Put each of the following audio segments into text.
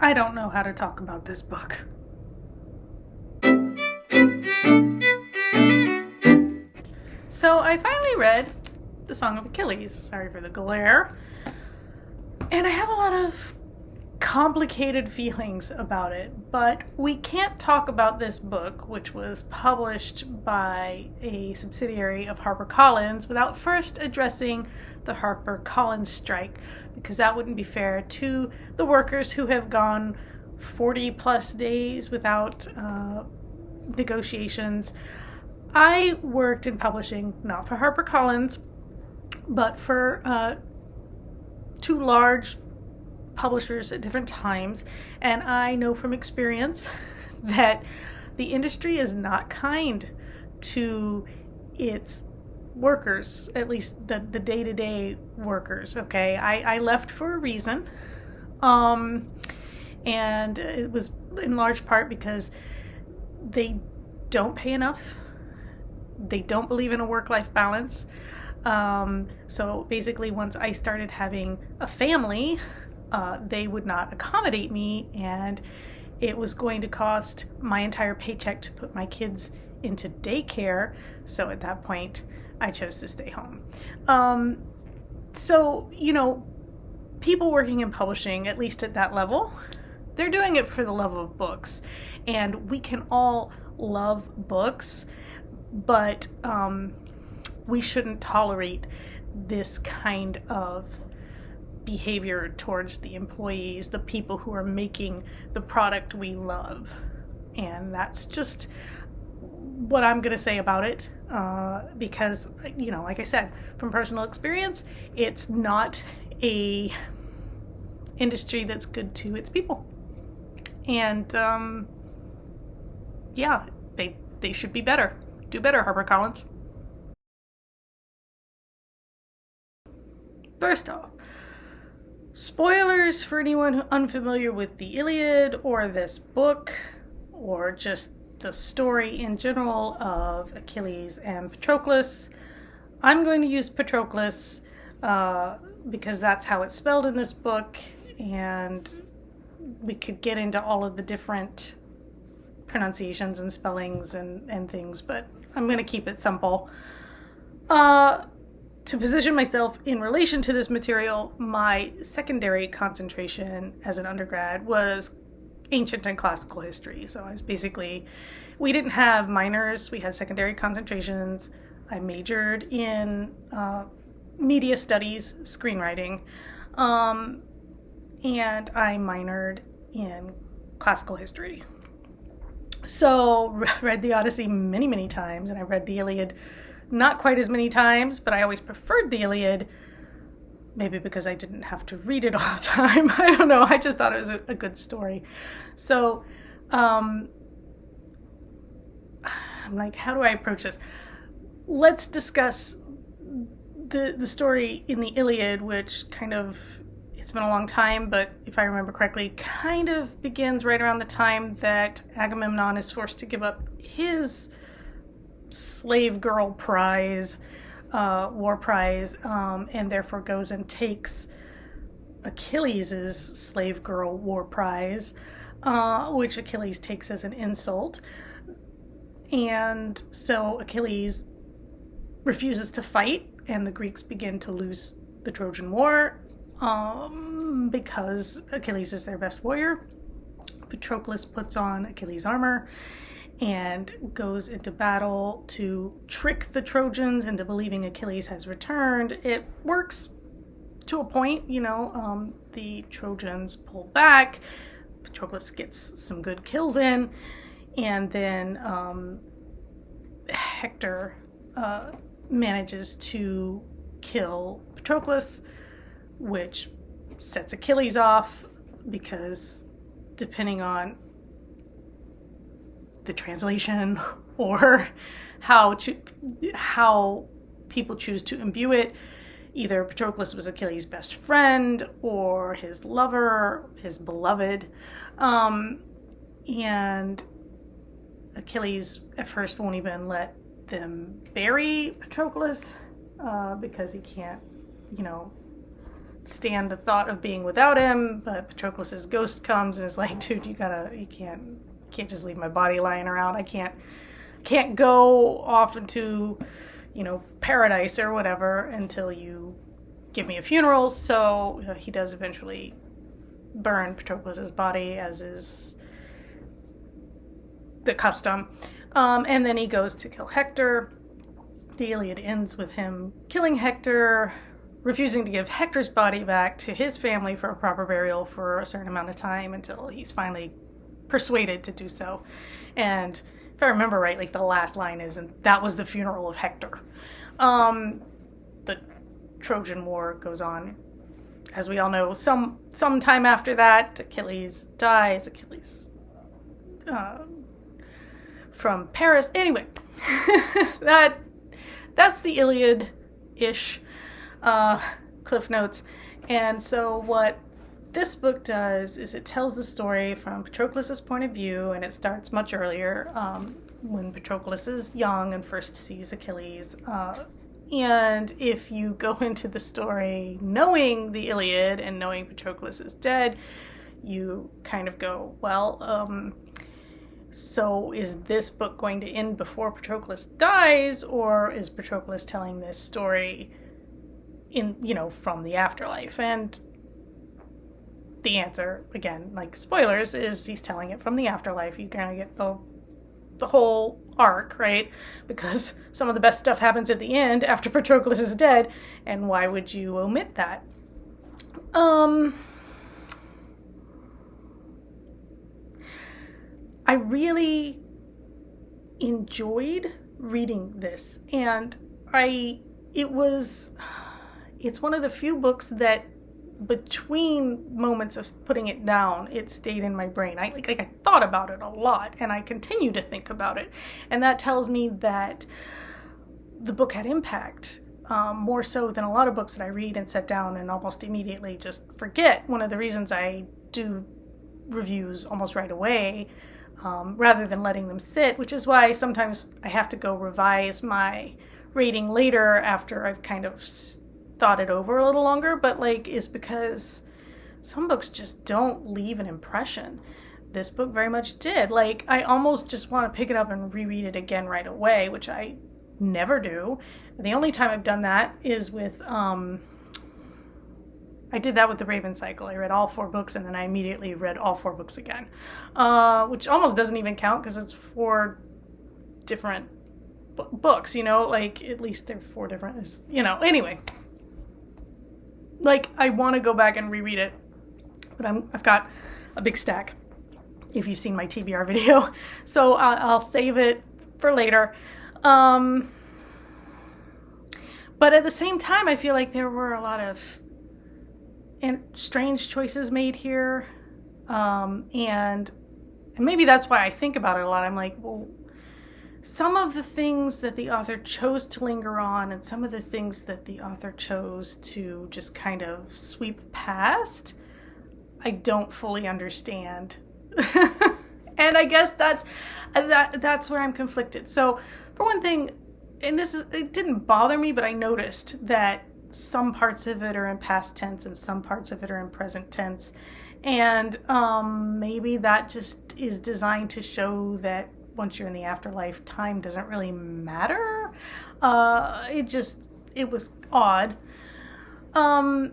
I don't know how to talk about this book. So I finally read The Song of Achilles. Sorry for the glare. And I have a lot of complicated feelings about it, but we can't talk about this book, which was published by a subsidiary of HarperCollins, without first addressing the HarperCollins strike, because that wouldn't be fair to the workers who have gone 40 plus days without negotiations. I worked in publishing, not for HarperCollins, but for two large publishers at different times, and I know from experience that the industry is not kind to its workers, at least the day-to-day workers. Okay, I left for a reason, and it was in large part because they don't pay enough. They don't believe in a work-life balance. So basically, once I started having a family, they would not accommodate me, and it was going to cost my entire paycheck to put my kids into daycare. So at that point, I chose to stay home. So, people working in publishing, at least at that level, they're doing it for the love of books. And we can all love books, but we shouldn't tolerate this kind of behavior towards the employees, the people who are making the product we love. And that's just what I'm going to say about it, because, like I said, from personal experience, it's not a industry that's good to its people. And yeah, they should be better. Do better, HarperCollins. First off, spoilers for anyone unfamiliar with the Iliad or this book, or just the story in general of Achilles and Patroclus. I'm going to use Patroclus because that's how it's spelled in this book, and we could get into all of the different pronunciations and spellings and things, but I'm going to keep it simple. To position myself in relation to this material, my secondary concentration as an undergrad was ancient and classical history. So I was we didn't have minors, we had secondary concentrations. I majored in media studies, screenwriting, and I minored in classical history. So read the Odyssey many, many times, and I read the Iliad not quite as many times, but I always preferred the Iliad, maybe because I didn't have to read it all the time. I don't know. I just thought it was a good story. So I'm like, how do I approach this? Let's discuss the story in the Iliad, which it's been a long time, but if I remember correctly, kind of begins right around the time that Agamemnon is forced to give up his slave girl prize, war prize, and therefore goes and takes Achilles' slave girl war prize, which Achilles takes as an insult. And so Achilles refuses to fight, and the Greeks begin to lose the Trojan War because Achilles is their best warrior. Patroclus puts on Achilles' armor and goes into battle to trick the Trojans into believing Achilles has returned. It works to a point, the Trojans pull back, Patroclus gets some good kills in, and then Hector manages to kill Patroclus, which sets Achilles off, because depending on the translation or how people choose to imbue it, either Patroclus was Achilles' best friend or his lover, his beloved, and Achilles at first won't even let them bury Patroclus because he can't, stand the thought of being without him, but Patroclus's ghost comes and is like, dude, you can't just leave my body lying around. I can't go off into, paradise or whatever until you give me a funeral. So he does eventually burn Patroclus's body, as is the custom. And then he goes to kill Hector. The Iliad ends with him killing Hector, refusing to give Hector's body back to his family for a proper burial for a certain amount of time until he's finally persuaded to do so. And if I remember right, like the last line is, and that was the funeral of Hector. The Trojan War goes on. As we all know, some time after that, Achilles dies. Achilles from Paris. Anyway, that's the Iliad-ish Cliff Notes. And so what this book does is it tells the story from Patroclus's point of view, and it starts much earlier when Patroclus is young and first sees Achilles. And if you go into the story knowing the Iliad and knowing Patroclus is dead, you kind of go, well, so is this book going to end before Patroclus dies, or is Patroclus telling this story from the afterlife? And the answer, again, like spoilers, is he's telling it from the afterlife. You kind of get the whole arc, right? Because some of the best stuff happens at the end after Patroclus is dead, and why would you omit that? I really enjoyed reading this, and it's one of the few books that between moments of putting it down, it stayed in my brain. I thought about it a lot, and I continue to think about it, and that tells me that the book had impact, more so than a lot of books that I read and set down and almost immediately just forget. One of the reasons I do reviews almost right away, rather than letting them sit, which is why sometimes I have to go revise my rating later after I've kind of thought it over a little longer, but is because some books just don't leave an impression. This book very much did. I almost just want to pick it up and reread it again right away, which I never do. The only time I've done that is with I did that with the Raven Cycle. I read all 4 books and then I immediately read all 4 books again, which almost doesn't even count because it's 4 different books, at least they're 4 different, anyway. I want to go back and reread it, but I've got a big stack, if you've seen my TBR video, so I'll save it for later. But at the same time, I feel like there were a lot of strange choices made here, and maybe that's why I think about it a lot. I'm like, well, some of the things that the author chose to linger on and some of the things that the author chose to just kind of sweep past, I don't fully understand. And I guess that's where I'm conflicted. So for one thing, and it didn't bother me, but I noticed that some parts of it are in past tense and some parts of it are in present tense. And maybe that just is designed to show that once you're in the afterlife, time doesn't really matter. It was odd. Also,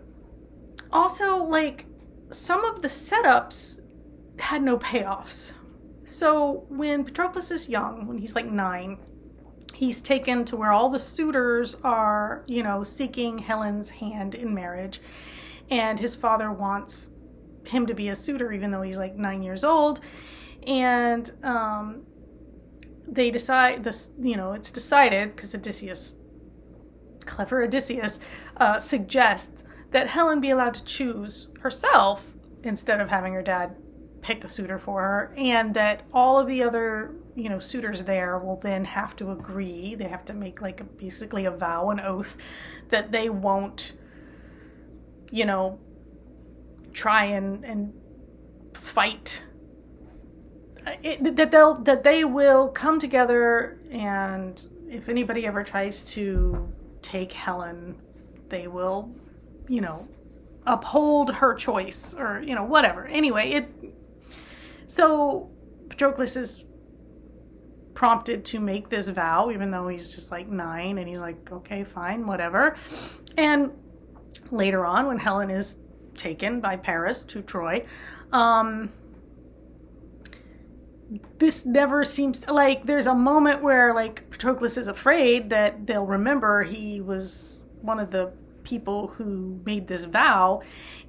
some of the setups had no payoffs. So when Patroclus is young, when he's 9, he's taken to where all the suitors are, seeking Helen's hand in marriage. And his father wants him to be a suitor, even though he's 9 years old. And they decide this, it's decided because clever Odysseus, suggests that Helen be allowed to choose herself instead of having her dad pick a suitor for her, and that all of the other, suitors there will then have to agree. They have to make basically a vow, an oath, that they won't, try and fight. That they will come together, and if anybody ever tries to take Helen, they will, uphold her choice, or, whatever. Anyway, so Patroclus is prompted to make this vow, even though he's just like 9, and he's like, okay, fine, whatever. And later on, when Helen is taken by Paris to Troy, this never seems like there's a moment where like Patroclus is afraid that they'll remember he was one of the people who made this vow.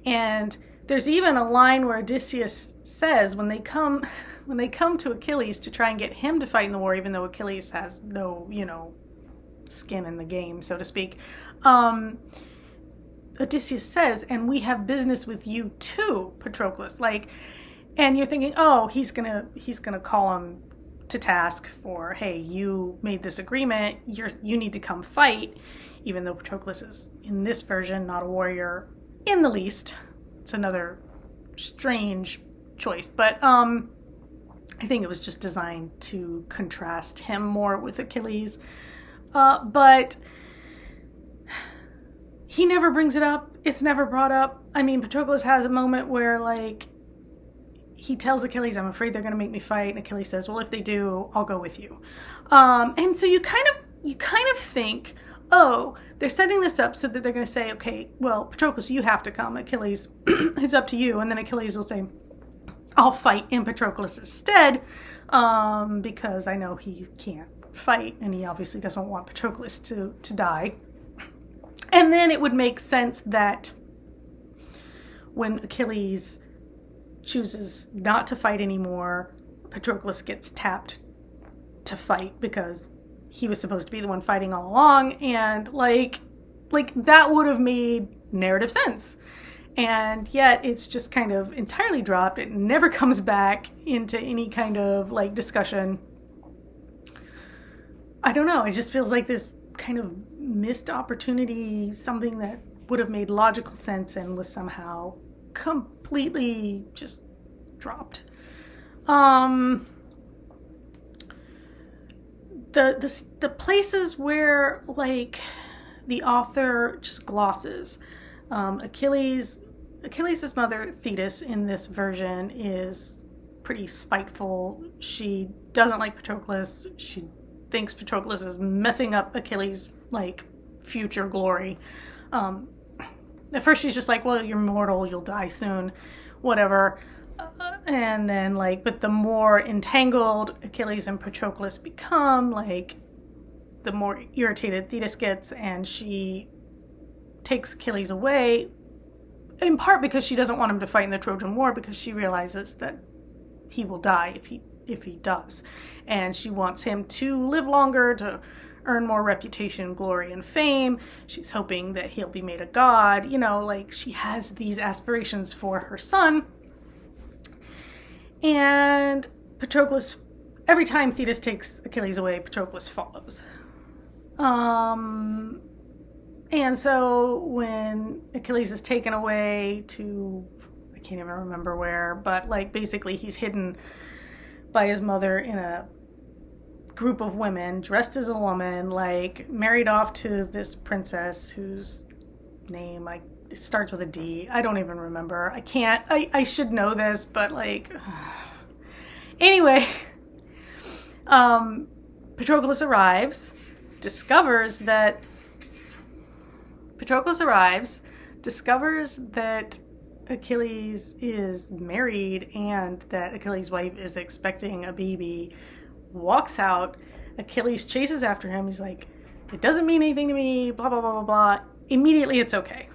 And there's even a line where Odysseus says when they come to Achilles to try and get him to fight in the war, even though Achilles has no, skin in the game, so to speak, Odysseus says, and we have business with you too, Patroclus. Like, and you're thinking, oh, he's gonna call him to task for, hey, you made this agreement, you need to come fight, even though Patroclus is, in this version, not a warrior in the least. It's another strange choice, but I think it was just designed to contrast him more with Achilles. But he never brings it up. It's never brought up. I mean, Patroclus has a moment where, like, he tells Achilles, I'm afraid they're going to make me fight. And Achilles says, well, if they do, I'll go with you. And so you kind of think, oh, they're setting this up so that they're going to say, okay, well, Patroclus, you have to come. Achilles, it's up to you. And then Achilles will say, I'll fight in Patroclus' stead, because I know he can't fight, and he obviously doesn't want Patroclus to die. And then it would make sense that when Achilles chooses not to fight anymore, Patroclus gets tapped to fight because he was supposed to be the one fighting all along, and like that would have made narrative sense. And yet it's just kind of entirely dropped. It never comes back into any kind of like discussion. I don't know. It just feels like this kind of missed opportunity, something that would have made logical sense and was somehow completely just dropped. The places where like the author just glosses. Achilles' mother, Thetis, in this version is pretty spiteful. She doesn't like Patroclus. She thinks Patroclus is messing up Achilles' like future glory. At first she's just like, well, you're mortal, you'll die soon, whatever. And then like, but the more entangled Achilles and Patroclus become, like, the more irritated Thetis gets, and she takes Achilles away, in part because she doesn't want him to fight in the Trojan War, because she realizes that he will die if he does, and she wants him to live longer, to earn more reputation, glory, and fame. She's hoping that he'll be made a god, like she has these aspirations for her son. And Patroclus, every time Thetis takes Achilles away, Patroclus follows. And so when Achilles is taken away to, I can't even remember where, but like basically he's hidden by his mother in a group of women, dressed as a woman, like married off to this princess whose name it starts with a D. I don't even remember. I should know this, but like, anyway, Patroclus arrives, discovers that Achilles is married and that Achilles' wife is expecting a baby, walks out. Achilles chases after him. He's like, it doesn't mean anything to me, blah, blah, blah, blah, blah. Immediately it's okay.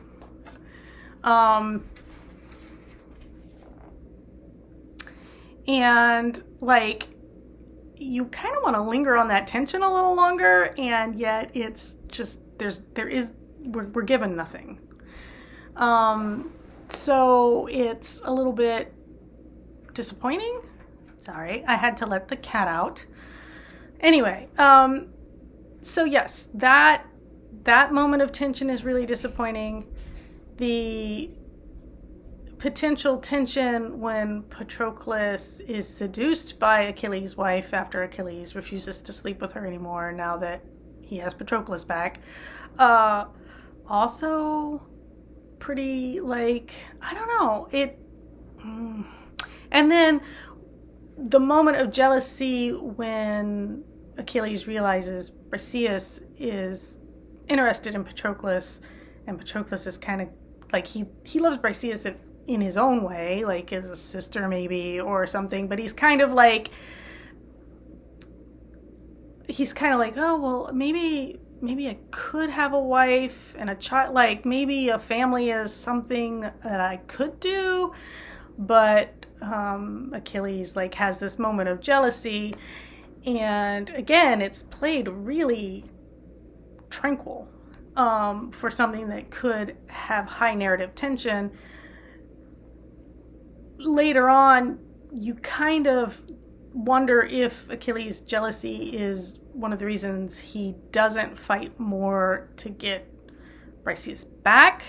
And like, you kind of want to linger on that tension a little longer, and yet it's just, we're given nothing. So it's a little bit disappointing. Sorry, I had to let the cat out. Anyway, so yes, that moment of tension is really disappointing. The potential tension when Patroclus is seduced by Achilles' wife after Achilles refuses to sleep with her anymore now that he has Patroclus back. Also pretty, like, I don't know, and then the moment of jealousy when Achilles realizes Briseis is interested in Patroclus, and Patroclus is kind of like, he loves Briseis in his own way, like as a sister maybe or something, but he's kind of like, oh, well, maybe I could have a wife and a child, like maybe a family is something that I could do. But Achilles like has this moment of jealousy, and again, it's played really tranquil for something that could have high narrative tension. Later on, you kind of wonder if Achilles' jealousy is one of the reasons he doesn't fight more to get Briseis back.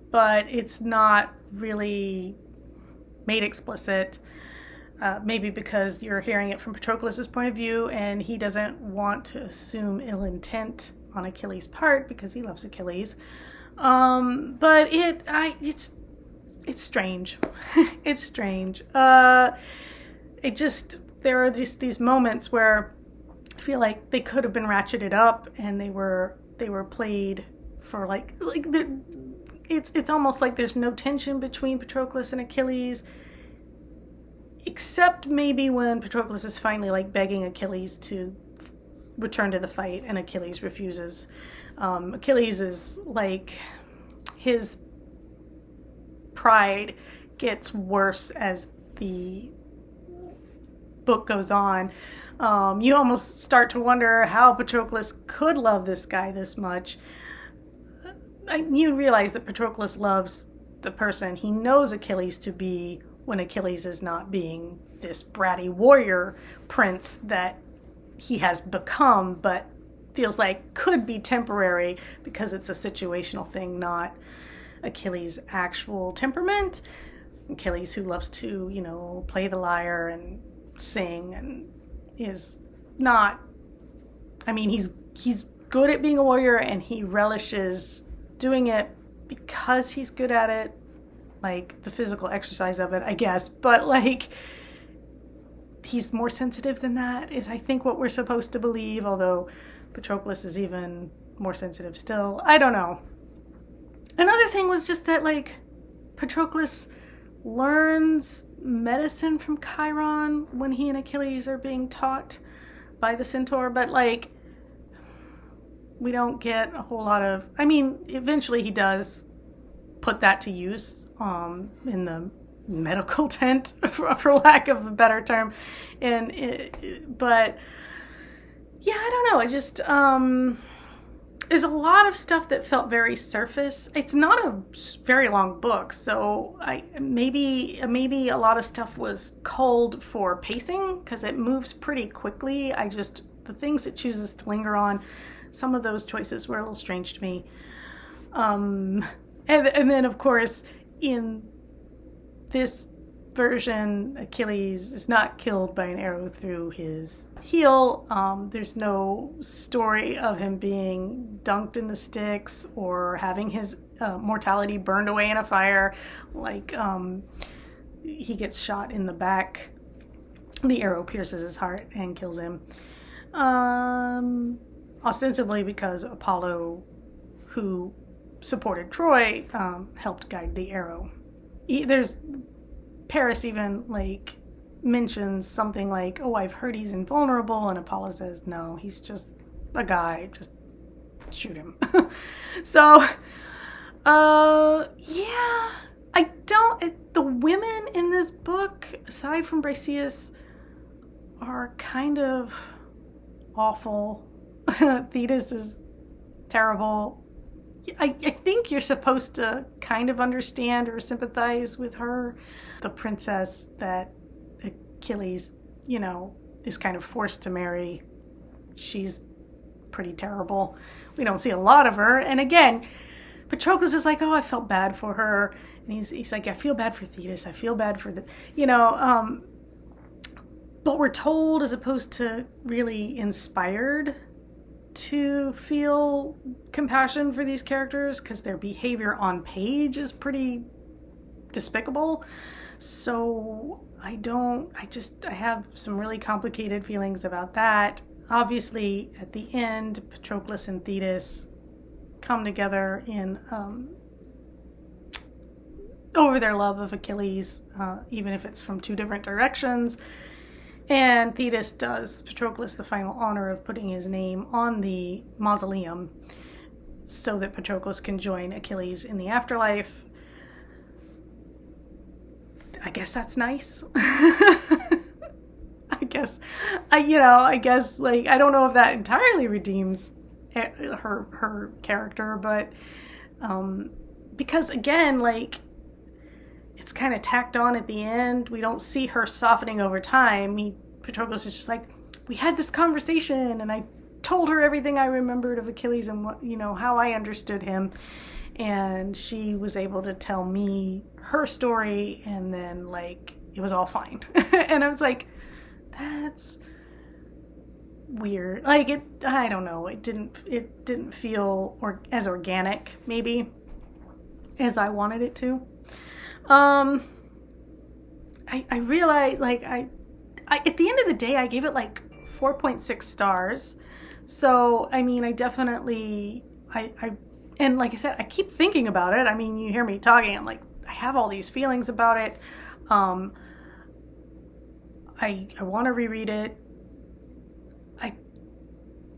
But it's not really made explicit. Maybe because you're hearing it from Patroclus' point of view, and he doesn't want to assume ill intent on Achilles' part because he loves Achilles. But it's strange. It's strange. There are just these moments where I feel like they could have been ratcheted up, and they were played for like it's almost like there's no tension between Patroclus and Achilles, except maybe when Patroclus is finally like begging Achilles to return to the fight, and Achilles refuses. Achilles is like, his pride gets worse as the book goes on. You almost start to wonder how Patroclus could love this guy this much. You realize that Patroclus loves the person he knows Achilles to be, when Achilles is not being this bratty warrior prince that he has become, but feels like could be temporary because it's a situational thing, not Achilles' actual temperament. Achilles, who loves to, play the lyre and sing, and is not, he's good at being a warrior, and he relishes doing it because he's good at it, like the physical exercise of it, I guess, but like, he's more sensitive than that is, I think, what we're supposed to believe, although Patroclus is even more sensitive still. I don't know. Another thing was just that, like, Patroclus learns medicine from Chiron when he and Achilles are being taught by the centaur, but like, we don't get a whole lot of, eventually he does put that to use in the medical tent, for lack of a better term. But yeah, I don't know. I just, there's a lot of stuff that felt very surface. It's not a very long book, so maybe a lot of stuff was culled for pacing because it moves pretty quickly. The things it chooses to linger on, some of those choices were a little strange to me. And then, of course, in this version, Achilles is not killed by an arrow through his heel. There's no story of him being dunked in the Styx or having his mortality burned away in a fire. Like, he gets shot in the back. The arrow pierces his heart and kills him. Ostensibly because Apollo, who supported Troy, helped guide the arrow. Paris even like mentions something like, "Oh, I've heard he's invulnerable," and Apollo says, "No, he's just a guy. Just shoot him." So, yeah, the women in this book, aside from Briseis, are kind of awful. Thetis is terrible. I think you're supposed to kind of understand or sympathize with her. The princess that Achilles, is kind of forced to marry, she's pretty terrible. We don't see a lot of her. And again, Patroclus is like, "Oh, I felt bad for her." And he's like, "I feel bad for Thetis. I feel bad for but we're told, as opposed to really inspired to feel compassion for these characters because their behavior on page is pretty despicable. So I have some really complicated feelings about that. Obviously, at the end, Patroclus and Thetis come together in over their love of Achilles, even if it's from two different directions. And Thetis does Patroclus the final honor of putting his name on the mausoleum so that Patroclus can join Achilles in the afterlife. I guess that's nice. I guess, I don't know if that entirely redeems her character, but because again, like, it's kind of tacked on at the end. We don't see her softening over time. Patroclus is just like, we had this conversation and I told her everything I remembered of Achilles and what, how I understood him. And she was able to tell me her story, and then like it was all fine. And I was like, that's weird. Like I don't know. It didn't feel as organic maybe as I wanted it to. I realized like I at the end of the day I gave it like 4.6 stars. So I mean I definitely and like I said, I keep thinking about it. I mean, you hear me talking, I'm like, I have all these feelings about it. I want to reread it.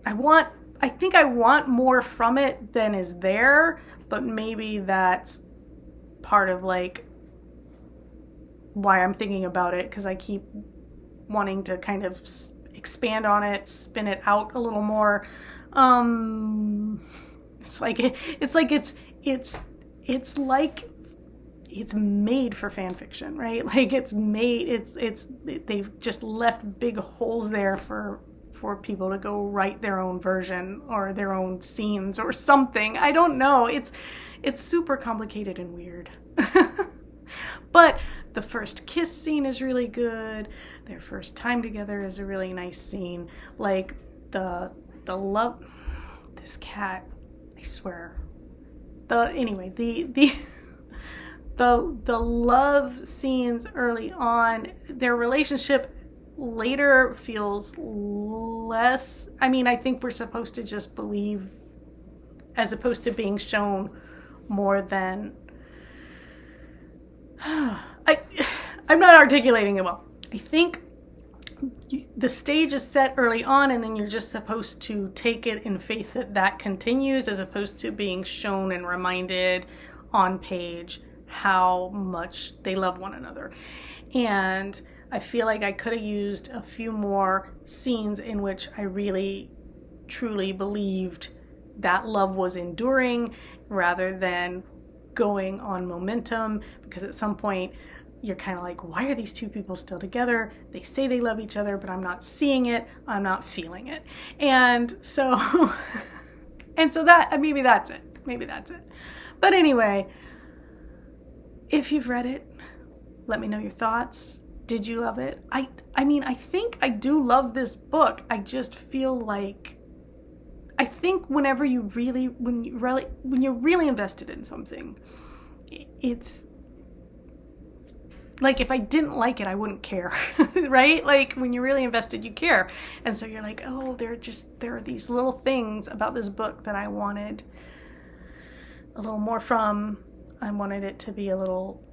I think I want more from it than is there, but maybe that's part of like why I'm thinking about it, because I keep wanting to kind of expand on it, spin it out a little more. It's like it's made for fan fiction, right? Like they've just left big holes there for people to go write their own version or their own scenes or something. I don't know. It's super complicated and weird. But the first kiss scene is really good. Their first time together is a really nice scene. Like the love, this cat, I swear. The love scenes early on, their relationship later feels less. I mean, I think we're supposed to just believe, as opposed to being shown more than. I'm not articulating it well. I think the stage is set early on, and then you're just supposed to take it in faith that continues, as opposed to being shown and reminded on page how much they love one another. And I feel like I could have used a few more scenes in which I really truly believed that love was enduring, rather than going on momentum, because at some point you're kind of like, why are these two people still together? They say they love each other, but I'm not seeing it. I'm not feeling it. And so, that, maybe that's it. But anyway, if you've read it, let me know your thoughts. Did you love it? I mean, I think I do love this book. I just feel like, I think when you're really invested in something, it's like, if I didn't like it, I wouldn't care, right? Like, when you're really invested, you care. And so you're like, oh, there are these little things about this book that I wanted a little more from. I wanted it to be a little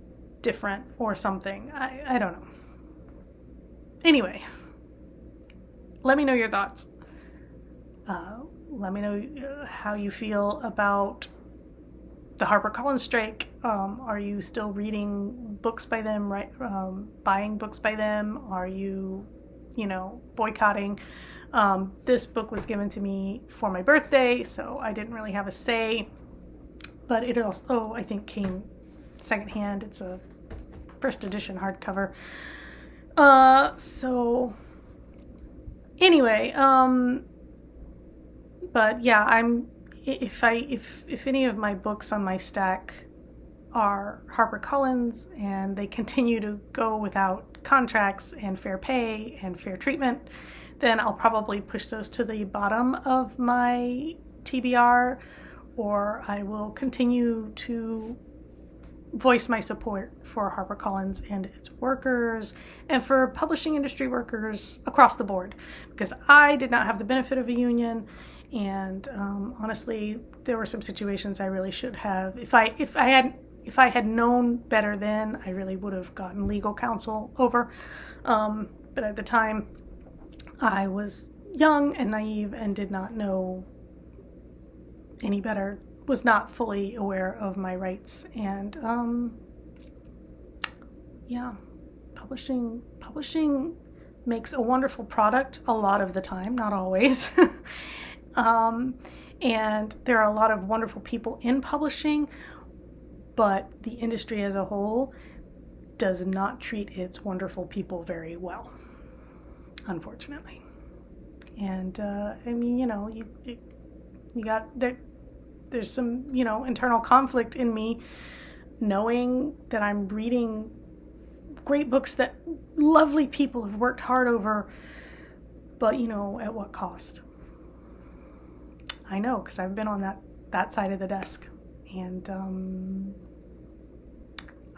different or something. I don't know. Anyway, let me know your thoughts. Let me know how you feel about the HarperCollins strike. Are you still reading books by them, right? Buying books by them? Are you, boycotting? This book was given to me for my birthday, so I didn't really have a say. But it also, I think, came secondhand. It's a first edition hardcover. So anyway, but yeah, if any of my books on my stack are HarperCollins and they continue to go without contracts and fair pay and fair treatment, then I'll probably push those to the bottom of my TBR, or I will continue to voice my support for HarperCollins and its workers and for publishing industry workers across the board, because I did not have the benefit of a union, and honestly, there were some situations I really should have. If I had known better then, I really would have gotten legal counsel over. But at the time, I was young and naive and did not know any better, was not fully aware of my rights. And yeah, publishing makes a wonderful product a lot of the time, not always. And there are a lot of wonderful people in publishing, but the industry as a whole does not treat its wonderful people very well, unfortunately. And I mean, you know, you got there's some, you know, internal conflict in me, knowing that I'm reading great books that lovely people have worked hard over, but, you know, at what cost? I know, because I've been on that side of the desk, and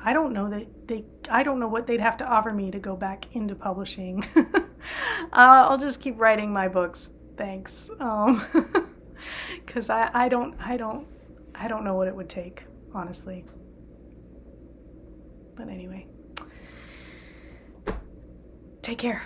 I don't know I don't know what they'd have to offer me to go back into publishing. I'll just keep writing my books, thanks. Because I don't know what it would take, honestly. But anyway, take care.